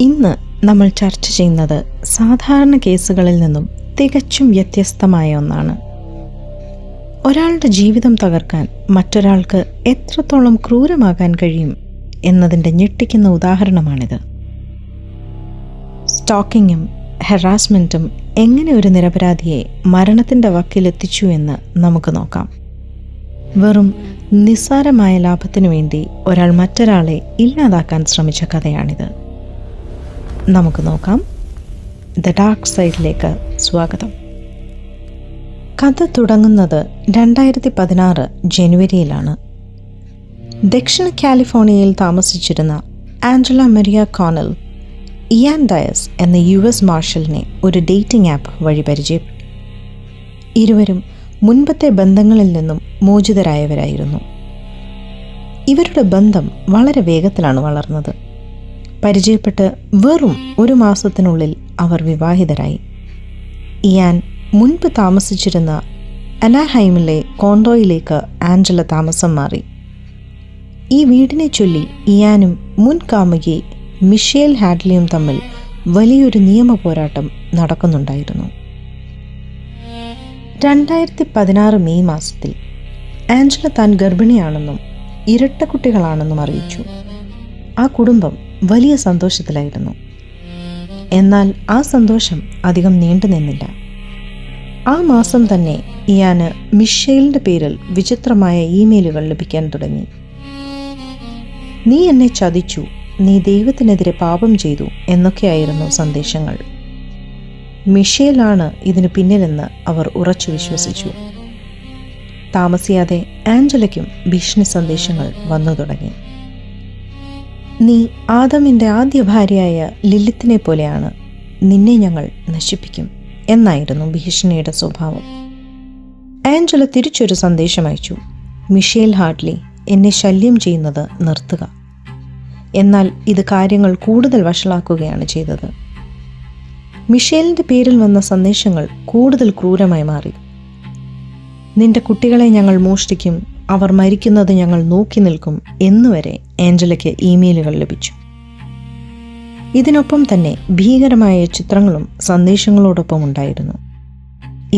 ഇന്ന് നമ്മൾ ചർച്ച ചെയ്യുന്നത് സാധാരണ കേസുകളിൽ നിന്നും തികച്ചും വ്യത്യസ്തമായ ഒന്നാണ്. ഒരാളുടെ ജീവിതം തകർക്കാൻ മറ്റൊരാൾക്ക് എത്രത്തോളം ക്രൂരമാകാൻ കഴിയും എന്നതിൻ്റെ ഞെട്ടിക്കുന്ന ഉദാഹരണമാണിത്. സ്റ്റോക്കിങ്ങും ഹെറാസ്മെൻറ്റും എങ്ങനെ ഒരു നിരപരാധിയെ മരണത്തിൻ്റെ വക്കിലെത്തിച്ചു എന്ന് നമുക്ക് നോക്കാം. വെറും നിസ്സാരമായ ലാഭത്തിനു വേണ്ടി ഒരാൾ മറ്റൊരാളെ ഇല്ലാതാക്കാൻ ശ്രമിച്ച കഥയാണിത്. നമുക്ക് നോക്കാം. ദ ഡാർക്ക് സൈഡിലേക്ക് സ്വാഗതം. കഥ തുടങ്ങുന്നത് 2016 ജനുവരിയിലാണ്. ദക്ഷിണ കാലിഫോർണിയയിൽ താമസിച്ചിരുന്ന Angela Maria Connell Ian Diaz എന്ന US മാർഷലിനെ ഒരു ഡേറ്റിംഗ് ആപ്പ് വഴി പരിചയപ്പെട്ടു. ഇരുവരും മുൻപത്തെ ബന്ധങ്ങളിൽ നിന്നും മോചിതരായവരായിരുന്നു. ഇവരുടെ ബന്ധം വളരെ വേഗത്തിലാണ് വളർന്നത്. പരിചയപ്പെട്ട് വെറും 1 മാസത്തിനുള്ളിൽ അവർ വിവാഹിതരായി. ഇയാൻ മുൻപ് താമസിച്ചിരുന്ന അനാഹൈമിലെ കോണ്ടോയിലേക്ക് ആഞ്ചല താമസം മാറി. ഈ വീടിനെ ചൊല്ലി ഇയാനും മുൻ കാമുകി മിഷേൽ ഹാഡ്ലിയും തമ്മിൽ വലിയൊരു നിയമ പോരാട്ടം നടക്കുന്നുണ്ടായിരുന്നു. 2016 മെയ് മാസത്തിൽ ആഞ്ചല താൻ ഗർഭിണിയാണെന്നും ഇരട്ടക്കുട്ടികളാണെന്നും അറിയിച്ചു. ആ കുടുംബം വലിയ സന്തോഷത്തിലായിരുന്നു. എന്നാൽ ആ സന്തോഷം അധികം നീണ്ടു നിന്നില്ല. ആ മാസം തന്നെ ഇയാന് മിഷേലിൻ്റെ പേരിൽ വിചിത്രമായ ഇമെയിലുകൾ ലഭിക്കാൻ തുടങ്ങി. നീ എന്നെ ചതിച്ചു, നീ ദൈവത്തിനെതിരെ പാപം ചെയ്തു എന്നൊക്കെയായിരുന്നു സന്ദേശങ്ങൾ. മിഷേലാണ് ഇതിനു പിന്നിലെന്ന് അവർ ഉറച്ചു വിശ്വസിച്ചു. താമസിയാതെ ആഞ്ചലയ്ക്കും ഭീഷണി സന്ദേശങ്ങൾ വന്നു തുടങ്ങി. നീ ആദമിൻ്റെ ആദ്യ ഭാര്യയായ ലിലിത്തിനെ പോലെയാണ്, നിന്നെ ഞങ്ങൾ നശിപ്പിക്കും എന്നായിരുന്നു ഭീഷണിയുടെ സ്വഭാവം. ആഞ്ചല തിരിച്ചൊരു സന്ദേശം അയച്ചു. മിഷേൽ ഹാഡ്ലി, എന്നെ ശല്യം ചെയ്യുന്നത് നിർത്തുക. എന്നാൽ ഇത് കാര്യങ്ങൾ കൂടുതൽ വഷളാക്കുകയാണ് ചെയ്തത്. മിഷേലിൻ്റെ പേരിൽ വന്ന സന്ദേശങ്ങൾ കൂടുതൽ ക്രൂരമായി മാറി. നിന്റെ കുട്ടികളെ ഞങ്ങൾ മോഷ്ടിക്കും, അവർ മരിക്കുന്നത് ഞങ്ങൾ നോക്കി നിൽക്കും എന്നുവരെ ആഞ്ചലയ്ക്ക് ഇമെയിലുകൾ ലഭിച്ചു. ഇതിനൊപ്പം തന്നെ ഭീകരമായ ചിത്രങ്ങളും സന്ദേശങ്ങളോടൊപ്പം ഉണ്ടായിരുന്നു.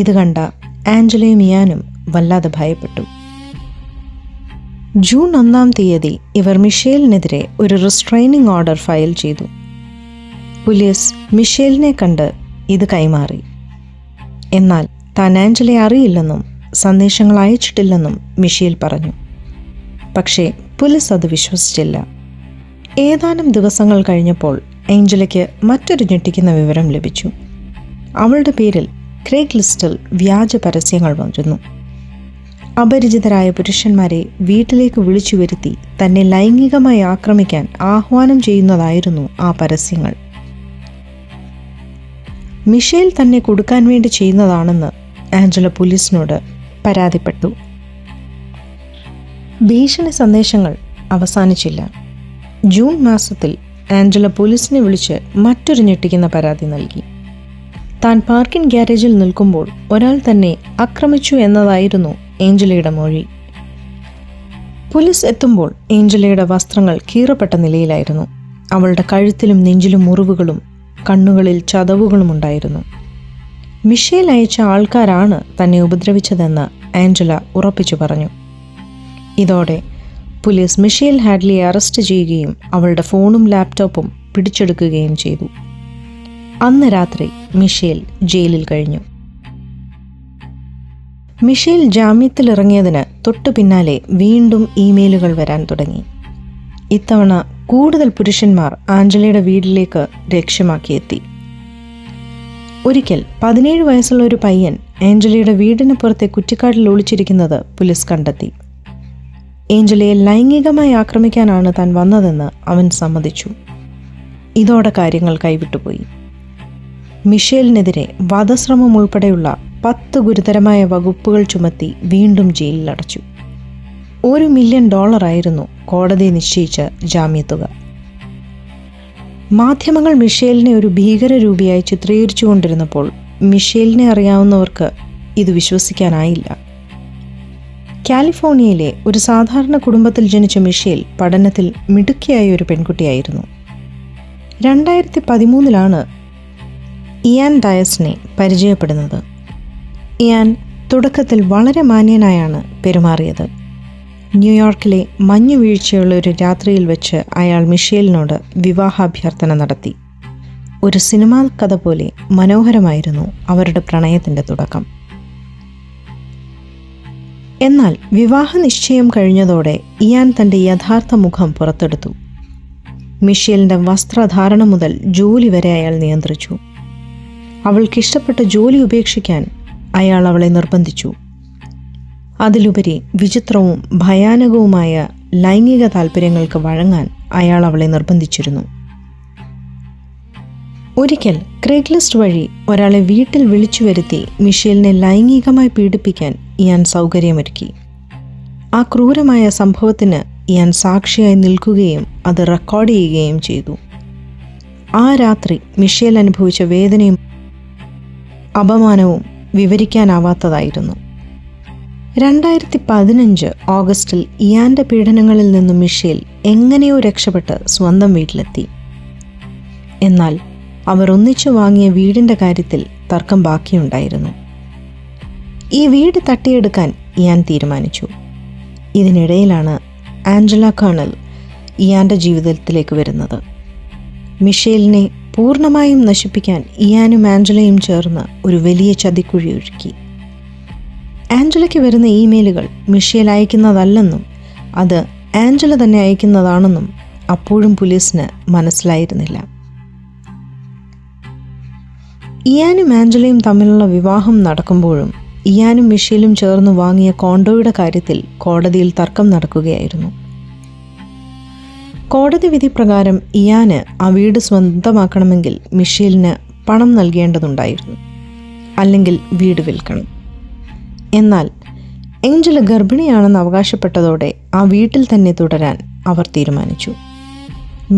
ഇത് കണ്ട ആഞ്ചലയും ഇയാനും വല്ലാതെ ഭയപ്പെട്ടു. ജൂൺ 1 തീയതി ഇവർ മിഷേലിനെതിരെ ഒരു റിസ്ട്രെയിനിങ് ഓർഡർ ഫയൽ ചെയ്തു. പോലീസ് മിഷേലിനെ കണ്ട് ഇത് കൈമാറി. എന്നാൽ താൻ ആഞ്ചലയെ അറിയില്ലെന്നും സന്ദേശങ്ങൾ അയച്ചിട്ടില്ലെന്നും മിഷേൽ പറഞ്ഞു. പക്ഷേ പോലീസ് അത് വിശ്വസിച്ചില്ല. ഏതാനും ദിവസങ്ങൾ കഴിഞ്ഞപ്പോൾ ആഞ്ചലയ്ക്ക് മറ്റൊരു ഞെട്ടിക്കുന്ന വിവരം ലഭിച്ചു. അവളുടെ പേരിൽ ക്രേഗ് ലിസ്റ്റിൽ വ്യാജ പരസ്യങ്ങൾ വന്നിരുന്നു. അപരിചിതരായ പുരുഷന്മാരെ വീട്ടിലേക്ക് വിളിച്ചു വരുത്തി തന്നെ ലൈംഗികമായി ആക്രമിക്കാൻ ആഹ്വാനം ചെയ്യുന്നതായിരുന്നു ആ പരസ്യങ്ങൾ. മിഷേൽ തന്നെ കൊടുക്കാൻ വേണ്ടി ചെയ്യുന്നതാണെന്ന് ആഞ്ചല പോലീസിനോട് പരാതിപ്പെട്ടു. ഭീഷണി സന്ദേശങ്ങൾ അവസാനിച്ചില്ല. ജൂൺ മാസത്തിൽ ആഞ്ചല പോലീസിനെ വിളിച്ച് മറ്റൊരു ഞെട്ടിക്കുന്ന പരാതി നൽകി. താൻ പാർക്കിംഗ് ഗ്യാരേജിൽ നിൽക്കുമ്പോൾ ഒരാൾ തന്നെ ആക്രമിച്ചു എന്നതായിരുന്നു ആഞ്ചലയുടെ മൊഴി. പോലീസ് എത്തുമ്പോൾ ആഞ്ചലയുടെ വസ്ത്രങ്ങൾ കീറപ്പെട്ട നിലയിലായിരുന്നു. അവളുടെ കഴുത്തിലും നെഞ്ചിലും മുറിവുകളും കണ്ണുകളിൽ ചതവുകളും ഉണ്ടായിരുന്നു. മിഷേൽ അയച്ച ആൾക്കാരാണ് തന്നെ ഉപദ്രവിച്ചതെന്ന് ആഞ്ചല ഉറപ്പിച്ചു പറഞ്ഞു. ഇതോടെ പോലീസ് മിഷേൽ ഹാഡ്ലിയെ അറസ്റ്റ് ചെയ്യുകയും അവളുടെ ഫോണും ലാപ്ടോപ്പും പിടിച്ചെടുക്കുകയും ചെയ്തു. അന്ന് രാത്രി മിഷേൽ ജയിലിൽ കഴിഞ്ഞു. മിഷേൽ ജാമ്യത്തിലിറങ്ങിയതിന് തൊട്ടു പിന്നാലെ വീണ്ടും ഇമെയിലുകൾ വരാൻ തുടങ്ങി. ഇത്തവണ കൂടുതൽ പുരുഷന്മാർ ആഞ്ചലയുടെ വീട്ടിലേക്ക് ലക്ഷ്യമാക്കിയെത്തി. ഒരിക്കൽ 17 വയസ്സുള്ള ഒരു പയ്യൻ ആഞ്ചലയുടെ വീടിന് പുറത്തെ കുറ്റിക്കാട്ടിൽ ഒളിച്ചിരിക്കുന്നത് പോലീസ് കണ്ടെത്തി. ആഞ്ചലയെ ലൈംഗികമായി ആക്രമിക്കാനാണ് താൻ വന്നതെന്ന് അവൻ സമ്മതിച്ചു. ഇതോടെ കാര്യങ്ങൾ കൈവിട്ടുപോയി. മിഷേലിനെതിരെ വധശ്രമം ഉൾപ്പെടെയുള്ള 10 ഗുരുതരമായ വകുപ്പുകൾ ചുമത്തി വീണ്ടും ജയിലിലടച്ചു. $1 മില്യൺ കോടതി നിശ്ചയിച്ച ജാമ്യത്തുക. മാധ്യമങ്ങൾ മിഷേലിനെ ഒരു ഭീകരരൂപിയായി ചിത്രീകരിച്ചുകൊണ്ടിരുന്നപ്പോൾ മിഷേലിനെ അറിയാവുന്നവർക്ക് ഇത് വിശ്വസിക്കാനായില്ല. കാലിഫോർണിയയിലെ ഒരു സാധാരണ കുടുംബത്തിൽ ജനിച്ച മിഷേൽ പഠനത്തിൽ മിടുക്കിയായ ഒരു പെൺകുട്ടിയായിരുന്നു. 2013 ഇയാൻ ഡയസിനെ പരിചയപ്പെടുന്നത്. ഇയാൻ തുടക്കത്തിൽ വളരെ മാന്യനായാണ് പെരുമാറിയത്. ന്യൂയോർക്കിലെ മഞ്ഞുവീഴ്ചയുള്ള ഒരു രാത്രിയിൽ വെച്ച് അയാൾ മിഷേലിനോട് വിവാഹാഭ്യർത്ഥന നടത്തി. ഒരു സിനിമാ കഥ പോലെ മനോഹരമായിരുന്നു അവരുടെ പ്രണയത്തിൻ്റെ തുടക്കം. എന്നാൽ വിവാഹ നിശ്ചയം കഴിഞ്ഞതോടെ ഇയാൻ തൻ്റെ യഥാർത്ഥ മുഖം പുറത്തെടുത്തു. മിഷേലിൻ്റെ വസ്ത്രധാരണം മുതൽ ജോലി വരെ അയാൾ നിയന്ത്രിച്ചു. അവൾക്കിഷ്ടപ്പെട്ട ജോലി ഉപേക്ഷിക്കാൻ അയാൾ അവളെ നിർബന്ധിച്ചു. അതിലുപരി വിചിത്രവും ഭയാനകവുമായ ലൈംഗിക താൽപ്പര്യങ്ങൾക്ക് വഴങ്ങാൻ അയാൾ അവളെ നിർബന്ധിച്ചിരുന്നു. ഒരിക്കൽ ക്രേഗ്ലിസ്റ്റ് വഴി ഒരാളെ വീട്ടിൽ വിളിച്ചു വരുത്തി മിഷേലിനെ ലൈംഗികമായി പീഡിപ്പിക്കാൻ ഇയാൻ സൗകര്യമൊരുക്കി. ആ ക്രൂരമായ സംഭവത്തിന് ഇയാൻ സാക്ഷിയായി നിൽക്കുകയും അത് റെക്കോർഡ് ചെയ്യുകയും ചെയ്തു. ആ രാത്രി മിഷേൽ അനുഭവിച്ച വേദനയും അപമാനവും വിവരിക്കാനാവാത്തതായിരുന്നു. 2015 ഓഗസ്റ്റിൽ ഇയാൻ്റെ പീഡനങ്ങളിൽ നിന്നും മിഷേൽ എങ്ങനെയോ രക്ഷപ്പെട്ട് സ്വന്തം വീട്ടിലെത്തി. എന്നാൽ അവർ ഒന്നിച്ചു വാങ്ങിയ വീടിൻ്റെ കാര്യത്തിൽ തർക്കം ബാക്കിയുണ്ടായിരുന്നു. ഈ വീട് തട്ടിയെടുക്കാൻ ഇയാൻ തീരുമാനിച്ചു. ഇതിനിടയിലാണ് ആഞ്ചല കേണൽ ഇയാൻ്റെ ജീവിതത്തിലേക്ക് വരുന്നത്. മിഷേലിനെ പൂർണ്ണമായും നശിപ്പിക്കാൻ ഇയാനും ആഞ്ചലയും ചേർന്ന് ഒരു വലിയ ചതിക്കുഴി ഒരുക്കി. ആഞ്ചലയ്ക്ക് വരുന്ന ഇമെയിലുകൾ മിഷേൽ അയക്കുന്നതല്ലെന്നും അത് ആഞ്ചല തന്നെ അയക്കുന്നതാണെന്നും അപ്പോഴും പോലീസിന് മനസ്സിലായിരുന്നില്ല. ഇയാനും ആഞ്ചലയും തമ്മിലുള്ള വിവാഹം നടക്കുമ്പോഴും ഇയാനും മിഷേലും ചേർന്ന് വാങ്ങിയ കോണ്ടോയുടെ കാര്യത്തിൽ കോടതിയിൽ തർക്കം നടക്കുകയായിരുന്നു. കോടതി വിധി പ്രകാരം ഇയാന് ആ വീട് സ്വന്തമാക്കണമെങ്കിൽ മിഷേലിന് പണം നൽകേണ്ടതുണ്ടായിരുന്നു, അല്ലെങ്കിൽ വീട് വിൽക്കണം. എന്നാൽ ഏഞ്ചല ഗർഭിണിയാണെന്ന് അവകാശപ്പെട്ടതോടെ ആ വീട്ടിൽ തന്നെ തുടരാൻ അവർ തീരുമാനിച്ചു.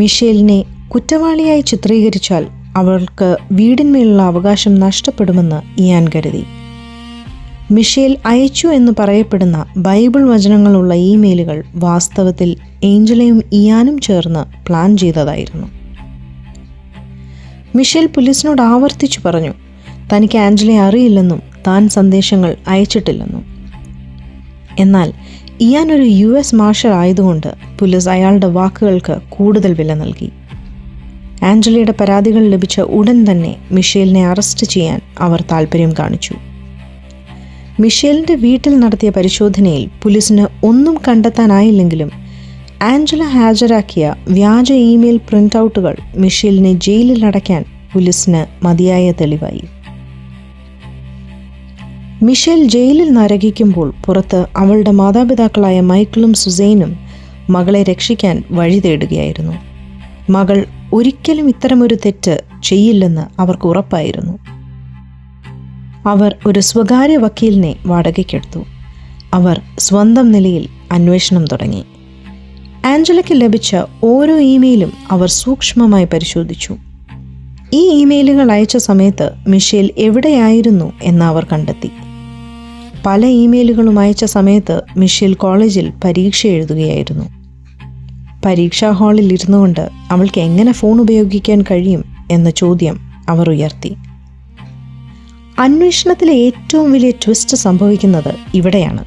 മിഷേലിനെ കുറ്റവാളിയായി ചിത്രീകരിച്ചാൽ അവൾക്ക് വീടിന്മേലുള്ള അവകാശം നഷ്ടപ്പെടുമെന്ന് ഇയാൻ കരുതി. മിഷേൽ അയച്ചു എന്ന് പറയപ്പെടുന്ന ബൈബിൾ വചനങ്ങളുള്ള ഇമെയിലുകൾ വാസ്തവത്തിൽ ഏഞ്ചലയും ഇയാനും ചേർന്ന് പ്ലാൻ ചെയ്തതായിരുന്നു. മിഷേൽ പോലീസിനോട് ആവർത്തിച്ചു പറഞ്ഞു തനിക്ക് ആഞ്ചലയെ അറിയില്ലെന്നും താൻ സന്ദേശങ്ങൾ അയച്ചിട്ടില്ലെന്നും. എന്നാൽ ഇയാൻ ഒരു US മാർഷൽ ആയതുകൊണ്ട് പോലീസ് അയാളുടെ വാക്കുകൾക്ക് കൂടുതൽ വില നൽകി. ആഞ്ചലയുടെ പരാതികൾ ലഭിച്ച ഉടൻ തന്നെ മിഷേലിനെ അറസ്റ്റ് ചെയ്യാൻ അവർ താൽപ്പര്യം കാണിച്ചു. മിഷേലിൻ്റെ വീട്ടിൽ നടത്തിയ പരിശോധനയിൽ പോലീസിന് ഒന്നും കണ്ടെത്താനായില്ലെങ്കിലും ആഞ്ചല ഹാജരാക്കിയ വ്യാജ ഇമെയിൽ പ്രിൻ്റ് ഔട്ടുകൾ മിഷേലിനെ ജയിലിൽ അടയ്ക്കാൻ പോലീസിന് മതിയായ തെളിവായി. മിഷേൽ ജയിലിൽ നരകിക്കുമ്പോൾ പുറത്ത് അവളുടെ മാതാപിതാക്കളായ മൈക്കിളും സുസൈനും മകളെ രക്ഷിക്കാൻ വഴി തേടുകയായിരുന്നു. മകൾ ഒരിക്കലും ഇത്തരമൊരു തെറ്റ് ചെയ്യില്ലെന്ന് അവർക്ക് ഉറപ്പായിരുന്നു. അവർ ഒരു സ്വകാര്യ വക്കീലിനെ വാടകയ്ക്കെടുത്തു. അവർ സ്വന്തം നിലയിൽ അന്വേഷണം തുടങ്ങി. ആഞ്ചലയ്ക്ക് ലഭിച്ച ഓരോ ഇമെയിലും അവർ സൂക്ഷ്മമായി പരിശോധിച്ചു. ഈ ഇമെയിലുകൾ അയച്ച സമയത്ത് മിഷേൽ എവിടെയായിരുന്നു എന്ന് അവർ കണ്ടെത്തി. പല ഇമെയിലുകളും അയച്ച സമയത്ത് മിഷേൽ കോളേജിൽ പരീക്ഷ എഴുതുകയായിരുന്നു. പരീക്ഷാ ഹാളിൽ ഇരുന്നു കൊണ്ട് അവൾക്ക് എങ്ങനെ ഫോൺ ഉപയോഗിക്കാൻ കഴിയും എന്ന ചോദ്യം അവർ ഉയർത്തി. അന്വേഷണത്തിലെ ഏറ്റവും വലിയ ട്വിസ്റ്റ് സംഭവിക്കുന്നത് ഇവിടെയാണ്.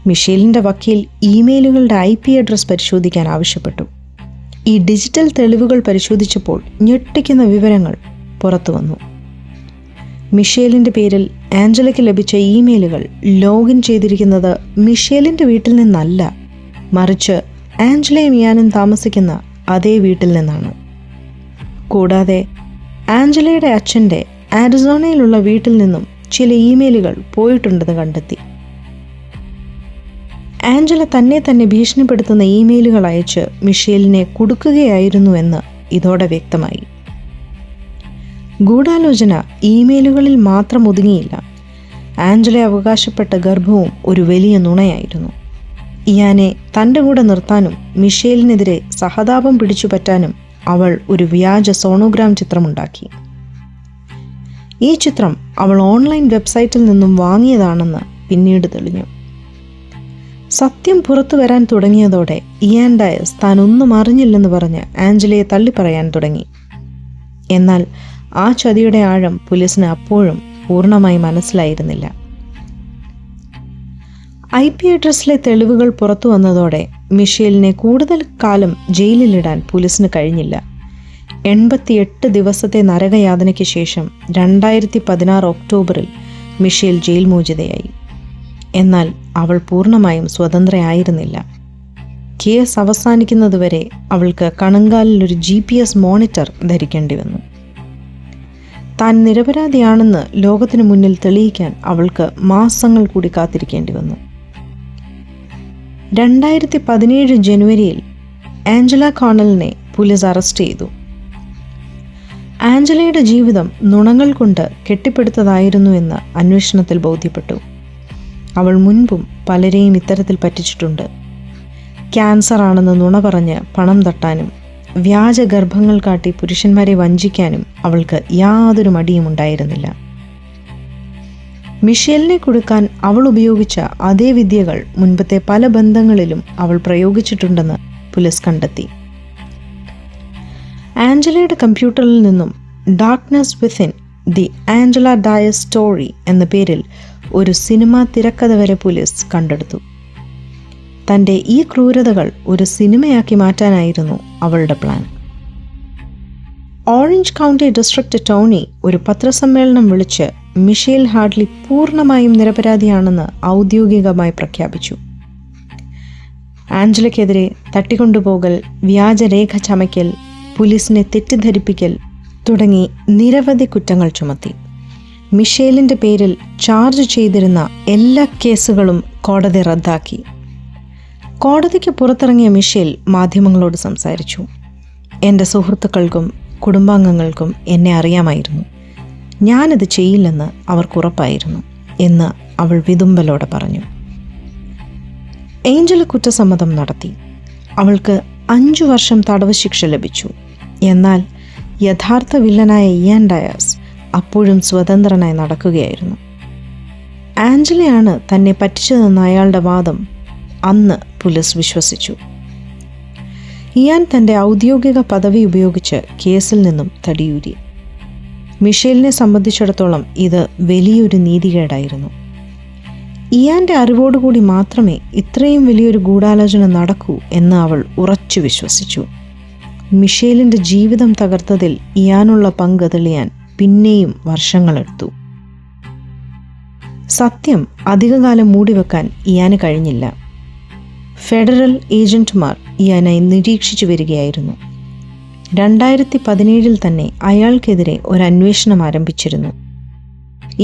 മിഷേലിൻ്റെ വക്കീൽ ഇമെയിലുകളുടെ IP അഡ്രസ് പരിശോധിക്കാൻ ആവശ്യപ്പെട്ടു. ഈ ഡിജിറ്റൽ തെളിവുകൾ പരിശോധിച്ചപ്പോൾ ഞെട്ടിക്കുന്ന വിവരങ്ങൾ പുറത്തു വന്നു. മിഷേലിൻ്റെ പേരിൽ ആഞ്ചലയ്ക്ക് ലഭിച്ച ഇമെയിലുകൾ ലോഗിൻ ചെയ്തിരിക്കുന്നത് മിഷേലിൻ്റെ വീട്ടിൽ നിന്നല്ല, മറിച്ച് ആഞ്ചലയും ഇയാനും താമസിക്കുന്ന അതേ വീട്ടിൽ നിന്നാണ്. കൂടാതെ ആഞ്ചലയുടെ അച്ഛൻ്റെ ആരിസോണയിലുള്ള വീട്ടിൽ നിന്നും ചില ഇമെയിലുകൾ പോയിട്ടുണ്ടെന്ന് കണ്ടെത്തി. ആഞ്ചല തന്നെ ഭീഷണിപ്പെടുത്തുന്ന ഇമെയിലുകൾ അയച്ച് മിഷേലിനെ കുടുക്കുകയായിരുന്നുവെന്ന് ഇതോടെ വ്യക്തമായി. ഗൂഢാലോചന ഇമെയിലുകളിൽ മാത്രം ഒതുങ്ങിയില്ല. ആഞ്ചല അവകാശപ്പെട്ട ഗർഭവും ഒരു വലിയ നുണയായിരുന്നു. ഇയാനെ തൻ്റെ കൂടെ നിർത്താനും മിഷേലിനെതിരെ സഹതാപം പിടിച്ചുപറ്റാനും അവൾ ഒരു വ്യാജ സോണോഗ്രാം ചിത്രമുണ്ടാക്കി. ഈ ചിത്രം അവൾ ഓൺലൈൻ വെബ്സൈറ്റിൽ നിന്നും വാങ്ങിയതാണെന്ന് പിന്നീട് തെളിഞ്ഞു. സത്യം പുറത്തു വരാൻ തുടങ്ങിയതോടെ ഇയാൻ ഡയസ് താൻ ഒന്നും അറിഞ്ഞില്ലെന്ന് പറഞ്ഞ് ആഞ്ചലയെ തള്ളിപ്പറയാൻ തുടങ്ങി. എന്നാൽ ആ ചതിയുടെ ആഴം പോലീസിന് അപ്പോഴും പൂർണ്ണമായി മനസ്സിലായിരുന്നില്ല. IP അഡ്രസ്സിലെ തെളിവുകൾ പുറത്തു വന്നതോടെ മിഷേലിനെ കൂടുതൽ കാലം ജയിലിലിടാൻ പോലീസിന് കഴിഞ്ഞില്ല. 88 ദിവസത്തെ നരകയാതനയ്ക്ക് ശേഷം 2016 ഒക്ടോബറിൽ മിഷേൽ ജയിൽ മോചിതയായി. എന്നാൽ അവൾ പൂർണ്ണമായും സ്വതന്ത്രയായിരുന്നില്ല. കേസ് അവസാനിക്കുന്നതുവരെ അവൾക്ക് കണങ്കാലിൽ ഒരു GPS മോണിറ്റർ ധരിക്കേണ്ടി വന്നു. താൻ നിരപരാധിയാണെന്ന് ലോകത്തിനു മുന്നിൽ തെളിയിക്കാൻ അവൾക്ക് മാസങ്ങൾ കൂടി കാത്തിരിക്കേണ്ടി വന്നു. 2017 ജനുവരിയിൽ ആഞ്ചല കോണലിനെ പോലീസ് അറസ്റ്റ് ചെയ്തു. ആഞ്ചലയുടെ ജീവിതം നുണകൾ കൊണ്ട് കെട്ടിപ്പടുത്തതായിരുന്നു എന്ന് അന്വേഷണത്തിൽ ബോധ്യപ്പെട്ടു. അവൾ മുൻപും പലരെയും ഇത്തരത്തിൽ പറ്റിച്ചിട്ടുണ്ട്. ക്യാൻസർ ആണെന്ന് നുണ പറഞ്ഞ് പണം തട്ടാനും വ്യാജ ഗർഭങ്ങൾ കാട്ടി പുരുഷന്മാരെ വഞ്ചിക്കാനും അവൾക്ക് യാതൊരു മടിയും ഉണ്ടായിരുന്നില്ല. മിഷേലിനെ കൊടുക്കാൻ അവൾ ഉപയോഗിച്ച അതേ വിദ്യകൾ മുൻപത്തെ പല ബന്ധങ്ങളിലും അവൾ പ്രയോഗിച്ചിട്ടുണ്ടെന്ന് പോലീസ് കണ്ടെത്തി. ആഞ്ചലയുടെ കമ്പ്യൂട്ടറിൽ നിന്നും darkness within the Angela Diaz story എന്ന പേരിൽ ഒരു സിനിമ തിരക്കഥ വരെ പോലീസ് കണ്ടെടുത്തു. തൻ്റെ ഈ ക്രൂരതകൾ ഒരു സിനിമയാക്കി മാറ്റാനായിരുന്നു അവളുടെ plan. Orange county district attorney ഒരു പത്രസമ്മേളനം വിളിച്ച് മിഷേൽ ഹാഡ്ലി പൂർണ്ണമായും നിരപരാധിയാണെന്ന് ഔദ്യോഗികമായി പ്രഖ്യാപിച്ചു. ആഞ്ചലയ്ക്കെതിരെ തട്ടിക്കൊണ്ടുപോകൽ, വ്യാജരേഖ ചമയ്ക്കൽ, പോലീസിനെ തെറ്റിദ്ധരിപ്പിക്കൽ തുടങ്ങി നിരവധി കുറ്റങ്ങൾ ചുമത്തി. മിഷേലിൻ്റെ പേരിൽ ചാർജ് ചെയ്തിരുന്ന എല്ലാ കേസുകളും കോടതി റദ്ദാക്കി. കോടതിക്ക് പുറത്തിറങ്ങിയ മിഷേൽ മാധ്യമങ്ങളോട് സംസാരിച്ചു. എൻ്റെ സുഹൃത്തുക്കൾക്കും കുടുംബാംഗങ്ങൾക്കും എന്നെ അറിയാമായിരുന്നു. ഞാനത് ചെയ്യില്ലെന്ന് അവർക്കുറപ്പായിരുന്നു എന്ന് അവൾ വിതുമ്പലോടെ പറഞ്ഞു. ഏഞ്ചല കുറ്റസമ്മതം നടത്തി. അവൾക്ക് 5 വർഷം തടവ് ശിക്ഷ ലഭിച്ചു. എന്നാൽ യഥാർത്ഥ വില്ലനായ ഇയാൻ ഡയസ് അപ്പോഴും സ്വതന്ത്രനായി നടക്കുകയായിരുന്നു. ആഞ്ചലയാണ് തന്നെ പറ്റിച്ചതെന്ന അയാളുടെ വാദം അന്ന് പോലീസ് വിശ്വസിച്ചു. ഇയാൻ തൻ്റെ ഔദ്യോഗിക പദവി ഉപയോഗിച്ച് കേസിൽ നിന്നും തടിയൂരി. മിഷേലിനെ സംബന്ധിച്ചിടത്തോളം ഇത് വലിയൊരു നീതികേടായിരുന്നു. ഇയാൻ്റെ അറിവോടുകൂടി മാത്രമേ ഇത്രയും വലിയൊരു ഗൂഢാലോചന നടക്കൂ എന്ന് അവൾ ഉറച്ചു വിശ്വസിച്ചു. മിഷേലിൻ്റെ ജീവിതം തകർത്തതിൽ ഇയാനുള്ള പങ്ക് തെളിയാൻ പിന്നെയും വർഷങ്ങളെടുത്തു. സത്യം അധികകാലം മൂടിവെക്കാൻ ഇയാന് കഴിഞ്ഞില്ല. ഫെഡറൽ ഏജന്റുമാർ ഇയാനായി നിരീക്ഷിച്ചു വരികയായിരുന്നു. 2017 തന്നെ അയാൾക്കെതിരെ ഒരു അന്വേഷണം ആരംഭിച്ചിരുന്നു.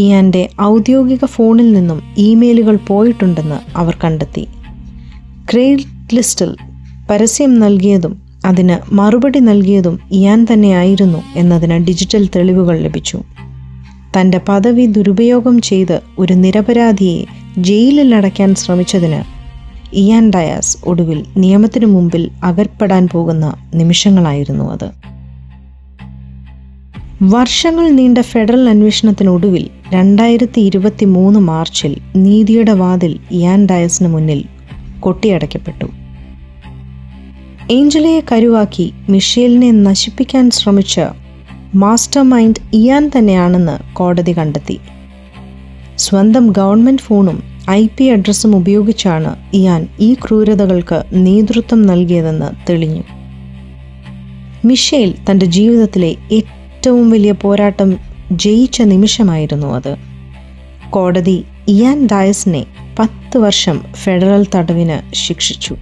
ഇയാൻ്റെ ഔദ്യോഗിക ഫോണിൽ നിന്നും ഇമെയിലുകൾ പോയിട്ടുണ്ടെന്ന് അവർ കണ്ടെത്തി. ക്രെയ്ഗ് ലിസ്റ്റിൽ പരസ്യം നൽകിയതും അതിന് മറുപടി നൽകിയതും ഇയാൻ തന്നെയായിരുന്നു എന്നതിന് ഡിജിറ്റൽ തെളിവുകൾ ലഭിച്ചു. തൻ്റെ പദവി ദുരുപയോഗം ചെയ്ത് ഒരു നിരപരാധിയെ ജയിലിൽ അടയ്ക്കാൻ ശ്രമിച്ചതിന് ഇയാൻ ഡയസ് ഒടുവിൽ നിയമത്തിനു മുമ്പിൽ അകപ്പെടാൻ പോകുന്ന നിമിഷങ്ങളായിരുന്നു അത്. വർഷങ്ങൾ നീണ്ട ഫെഡറൽ അന്വേഷണത്തിനൊടുവിൽ 2023 മാർച്ചിൽ നീതിയുടെ വാതിൽ ഇയാൻ ഡയസിന് മുന്നിൽ കൊട്ടിയടയ്ക്കപ്പെട്ടു. ഏഞ്ചലയെ കരുവാക്കി മിഷേലിനെ നശിപ്പിക്കാൻ ശ്രമിച്ച മാസ്റ്റർ മൈൻഡ് ഇയാൻ തന്നെയാണെന്ന് കോടതി കണ്ടെത്തി. സ്വന്തം ഗവൺമെൻറ് ഫോണും IP അഡ്രസ്സും ഉപയോഗിച്ചാണ് ഇയാൻ ഈ ക്രൂരതകൾക്ക് നേതൃത്വം നൽകിയതെന്ന് തെളിഞ്ഞു. മിഷേൽ തൻ്റെ ജീവിതത്തിലെ ഏറ്റവും വലിയ പോരാട്ടം ജയിച്ച നിമിഷമായിരുന്നു അത്. കോടതി ഇയാൻ ഡയസിനെ 10 വർഷം ഫെഡറൽ തടവിന് ശിക്ഷിച്ചു.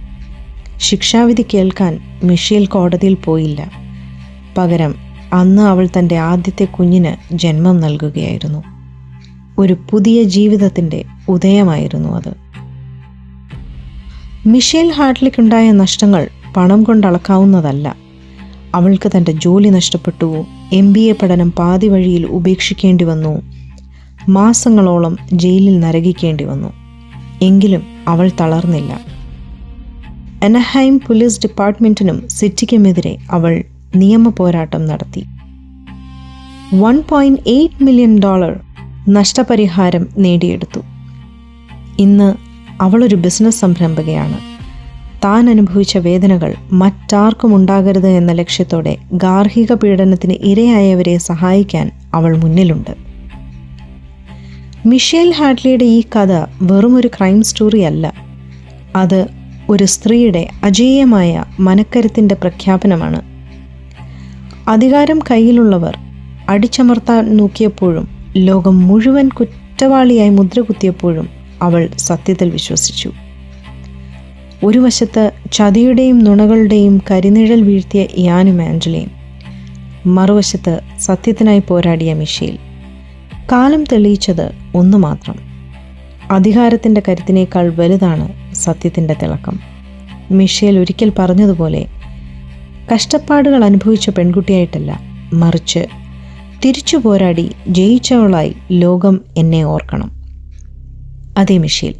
ശിക്ഷാവിധി കേൾക്കാൻ മിഷേൽ കോടതിയിൽ പോയില്ല. പകരം അന്ന് അവൾ തൻ്റെ ആദ്യത്തെ കുഞ്ഞിന് ജന്മം നൽകുകയായിരുന്നു. ഒരു പുതിയ ജീവിതത്തിൻ്റെ ഉദയമായിരുന്നു അത്. മിഷേൽ ഹാഡ്ലിക്കുണ്ടായ നഷ്ടങ്ങൾ പണം കൊണ്ടളക്കാവുന്നതല്ല. അവൾക്ക് തൻ്റെ ജോലി നഷ്ടപ്പെട്ടു, MBA പഠനം പാതി വഴിയിൽ ഉപേക്ഷിക്കേണ്ടി വന്നു, മാസങ്ങളോളം ജയിലിൽ നരകിക്കേണ്ടി വന്നു. എങ്കിലും അവൾ തളർന്നില്ല. അനഹൈം പോലീസ് ഡിപ്പാർട്ട്മെൻറ്റിനും സിറ്റിക്കുമെതിരെ അവൾ നിയമ പോരാട്ടം നടത്തി. $1.8 മില്യൺ നഷ്ടപരിഹാരം നേടിയെടുത്തു. ഇന്ന് അവളൊരു ബിസിനസ് സംരംഭകയാണ്. താൻ അനുഭവിച്ച വേദനകൾ മറ്റാർക്കും ഉണ്ടാകരുത് എന്ന ലക്ഷ്യത്തോടെ ഗാർഹിക പീഡനത്തിന് ഇരയായവരെ സഹായിക്കാൻ അവൾ മുന്നിലുണ്ട്. മിഷേൽ ഹാഡ്ലിയുടെ ഈ കഥ വെറുമൊരു ക്രൈം സ്റ്റോറി അല്ല. അത് ഒരു സ്ത്രീയുടെ അജേയമായ മനക്കരുത്തിൻ്റെ പ്രഖ്യാപനമാണ്. അധികാരം കയ്യിലുള്ളവർ അടിച്ചമർത്താൻ നോക്കിയപ്പോഴും ലോകം മുഴുവൻ കുറ്റവാളിയായി മുദ്രകുത്തിയപ്പോഴും അവൾ സത്യത്തിൽ വിശ്വസിച്ചു. ഒരു വശത്ത് ചതിയുടെയും നുണകളുടെയും കരിനിഴൽ വീഴ്ത്തിയ ഇയാനും ആഞ്ചലയും, മറുവശത്ത് സത്യത്തിനായി പോരാടിയ മിഷേൽ. കാലം തെളിയിച്ചത് ഒന്നു മാത്രം: അധികാരത്തിൻ്റെ കരുത്തിനേക്കാൾ വലുതാണ് സത്യത്തിൻ്റെ തിളക്കം. മിഷേൽ ഒരിക്കൽ പറഞ്ഞതുപോലെ, കഷ്ടപ്പാടുകൾ അനുഭവിച്ച പെൺകുട്ടിയായിട്ടല്ല, മറിച്ച് തിരിച്ചു പോരാടി ജയിച്ചവളായി ലോകം എന്നെ ഓർക്കണം. അതേ മിഷേൽ,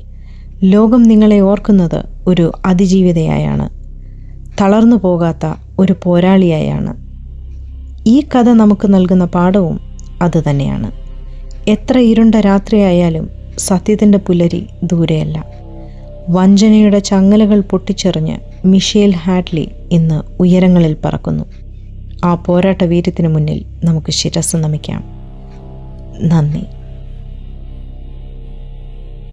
ലോകം നിങ്ങളെ ഓർക്കുന്നത് ഒരു അതിജീവിതയായാണ്, തളർന്നു പോകാത്ത ഒരു പോരാളിയായാണ്. ഈ കഥ നമുക്ക് നൽകുന്ന പാഠവും അതുതന്നെയാണ്. എത്ര ഇരുണ്ട രാത്രിയായാലും സത്യത്തിൻ്റെ പുലരി ദൂരെയല്ല. വഞ്ചനയുടെ ചങ്ങലകൾ പൊട്ടിച്ചെറിഞ്ഞ് മിഷേൽ ഹാഡ്ലി ഇന്ന് ഉയരങ്ങളിൽ പറക്കുന്നു. ആ പോരാട്ട വീര്യത്തിന് മുന്നിൽ നമുക്ക് ശിരസ്സ് നമിക്കാം. നന്ദി.